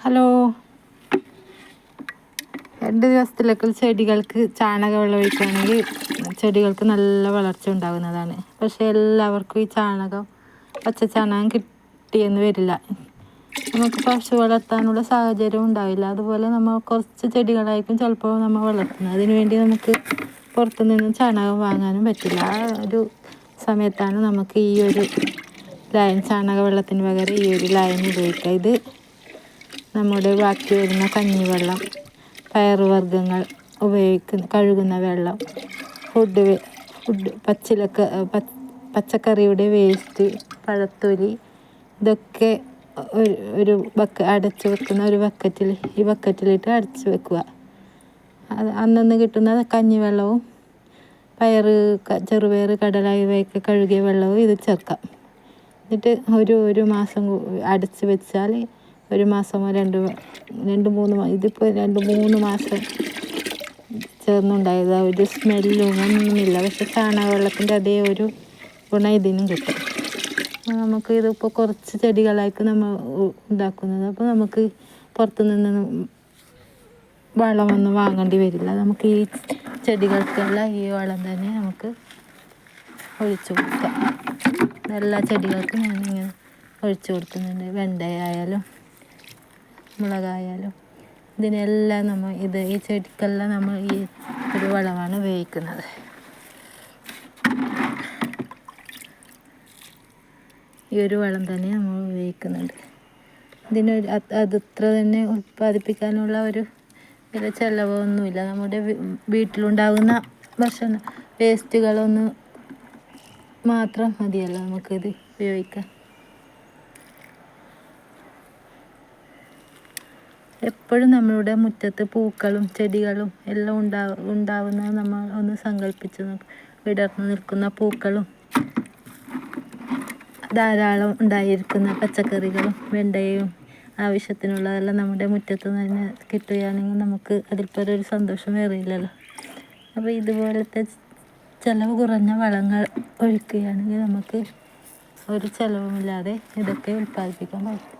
Hello. 2 ദിവസത്തിലൊക്കെ ചെടികൾക്ക് ചാണകവെള്ളം ഒഴിക്കുകയാണെങ്കിൽ ചെടികൾക്ക് നല്ല വളർച്ച ഉണ്ടാകുന്നതാണ്. പക്ഷേ എല്ലാവർക്കും ഈ പച്ചച്ചാണകം കിട്ടിയെന്ന് വരില്ല. നമുക്ക് പശു വളർത്താനുള്ള സാഹചര്യം ഉണ്ടാവില്ല. അതുപോലെ നമ്മൾ കുറച്ച് ചെടികളായിരിക്കും ചിലപ്പോൾ നമ്മൾ വളർത്തുന്നത്. അതിനുവേണ്ടി നമുക്ക് പുറത്തുനിന്ന് ചാണകം വാങ്ങാനും പറ്റില്ല. ആ ഒരു സമയത്താണ് നമുക്ക് ഈ ഒരു ലൈൻ ചാണകവെള്ളത്തിന് പകരം ഈ ഒരു ലൈൻ ഉപയോഗിക്കുക. ഇത് നമ്മുടെ ബാക്കി വരുന്ന കഞ്ഞിവെള്ളം, പയറുവർഗ്ഗങ്ങൾ കഴുകുന്ന വെള്ളം, പച്ചക്കറിയുടെ വേസ്റ്റ്, പഴത്തൊലി, ഇതൊക്കെ ഒരു അടച്ചു വെക്കുന്ന ഒരു ബക്കറ്റിലിട്ട് അടച്ചു വെക്കുക. അന്നന്ന് കിട്ടുന്ന കഞ്ഞിവെള്ളവും ചെറുപയർ, കടല ഇവയൊക്കെ കഴുകിയ വെള്ളവും ഇത് ചേർക്കാം. എന്നിട്ട് ഒരു മാസം അടച്ച് വെച്ചാൽ 1 മാസമോ 2-3 ഇതിപ്പോൾ 2-3 മാസം ചേർന്നുണ്ടായത്. ഒരു സ്മെല്ലും ഒന്നുമില്ല. പക്ഷെ ചാണകവെള്ളത്തിൻ്റെ അതേ ഒരു ഗുണം ഇതിനും കിട്ടും. നമുക്ക് ഇതിപ്പോൾ കുറച്ച് ചെടികളായിരിക്കും നമ്മൾ ഉണ്ടാക്കുന്നത്. അപ്പോൾ നമുക്ക് പുറത്തുനിന്ന് വളമൊന്നും വാങ്ങേണ്ടി വരില്ല. നമുക്ക് ഈ ചെടികൾക്കെല്ലാം ഈ വളം തന്നെ നമുക്ക് ഒഴിച്ചു കൊടുക്കാം. എല്ലാ ചെടികൾക്കും ഞാനിങ്ങനെ ഒഴിച്ചു കൊടുക്കുന്നുണ്ട്. വെണ്ടയായാലും മുളകായാലും ഇതിനെല്ലാം ഈ ചെടിക്കെല്ലാം നമ്മൾ ഈ ഒരു വളമാണ് ഉപയോഗിക്കുന്നത്. ഈ ഒരു വളം തന്നെ നമ്മൾ ഉപയോഗിക്കുന്നുണ്ട്. അതത്ര തന്നെ ഉൽപ്പാദിപ്പിക്കാനുള്ള ഒരു വില ചിലവൊന്നുമില്ല. നമ്മുടെ വീട്ടിലുണ്ടാകുന്ന ഭക്ഷണ വേസ്റ്റുകളൊന്ന് മാത്രം മതിയല്ലോ നമുക്കിത് ഉപയോഗിക്കാൻ. എപ്പോഴും നമ്മളുടെ മുറ്റത്ത് പൂക്കളും ചെടികളും എല്ലാം ഉണ്ടാവുന്നത് നമ്മൾ ഒന്ന് സങ്കല്പിച്ച് വിടർന്നു നിൽക്കുന്ന പൂക്കളും ധാരാളം ഉണ്ടായിരിക്കുന്ന പച്ചക്കറികളും വെണ്ടയും ആവശ്യത്തിനുള്ളതെല്ലാം നമ്മുടെ മുറ്റത്ത് തന്നെ കിട്ടുകയാണെങ്കിൽ നമുക്ക് അതിൽപ്പോൾ ഒരു സന്തോഷം വേറെയില്ലല്ലോ. അപ്പോൾ ഇതുപോലത്തെ ചിലവ് കുറഞ്ഞ വളങ്ങൾ ഒഴിക്കുകയാണെങ്കിൽ നമുക്ക് ഒരു ചിലവുമില്ലാതെ ഇതൊക്കെ ഉൽപ്പാദിപ്പിക്കാൻ പറ്റും.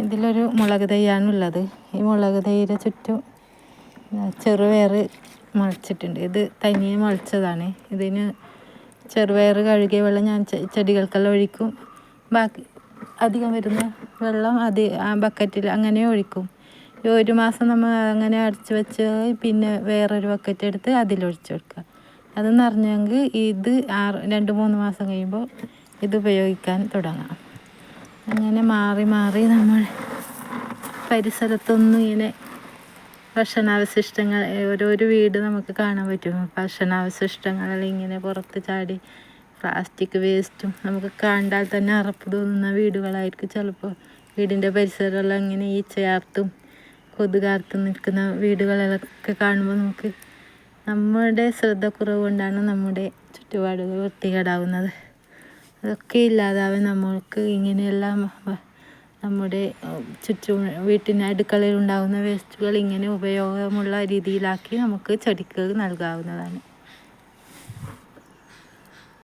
ഇതിലൊരു മുളക് തൈയാണുള്ളത്. ഈ മുളക് തൈയുടെ ചുറ്റും ചെറുപയർ മുളച്ചിട്ടുണ്ട്. ഇത് തനിയെ മുളച്ചതാണ്. ഇതിന് ചെറുപയർ കഴുകിയ വെള്ളം ഞാൻ ചെടികൾക്കെല്ലാം ഒഴിക്കും. ബാക്കി അധികം വരുന്ന വെള്ളം ആ ബക്കറ്റിൽ അങ്ങനെ ഒഴിക്കും. 1 മാസം നമ്മൾ അങ്ങനെ അടച്ചു വെച്ച് പിന്നെ വേറൊരു ബക്കറ്റ് എടുത്ത് അതിലൊഴിച്ച് കൊടുക്കുക. അത് നിറഞ്ഞെങ്കിൽ ഇത് 2-3 മാസം കഴിയുമ്പോൾ ഇത് ഉപയോഗിക്കാൻ തുടങ്ങാം. അങ്ങനെ മാറി മാറി നമ്മൾ പരിസരത്തൊന്നും ഇങ്ങനെ ഭക്ഷണാവശിഷ്ടങ്ങൾ ഓരോരോ വീട് നമുക്ക് കാണാൻ പറ്റും. ഭക്ഷണാവശിഷ്ടങ്ങളെല്ലാം ഇങ്ങനെ പുറത്ത് ചാടി പ്ലാസ്റ്റിക് വേസ്റ്റും നമുക്ക് കണ്ടാൽ തന്നെ അറപ്പ് തോന്നുന്ന വീടുകളായിരിക്കും ചിലപ്പോൾ. വീടിൻ്റെ പരിസരമെല്ലാം ഇങ്ങനെ ഈച്ചയാർത്തും കൊതുകാർത്തും നിൽക്കുന്ന വീടുകളൊക്കെ കാണുമ്പോൾ നമുക്ക് നമ്മുടെ ശ്രദ്ധക്കുറവ് കൊണ്ടാണ് നമ്മുടെ ചുറ്റുപാടുകൾ വൃത്തികേടാവുന്നത്. അതൊക്കെ ഇല്ലാതാവാൻ നമ്മൾക്ക് ഇങ്ങനെയെല്ലാം നമ്മുടെ വീട്ടിന് അടുക്കളയിൽ ഉണ്ടാകുന്ന വേസ്റ്റുകൾ ഇങ്ങനെ ഉപയോഗമുള്ള രീതിയിലാക്കി നമുക്ക് ചെടിക്ക് നൽകാവുന്നതാണ്.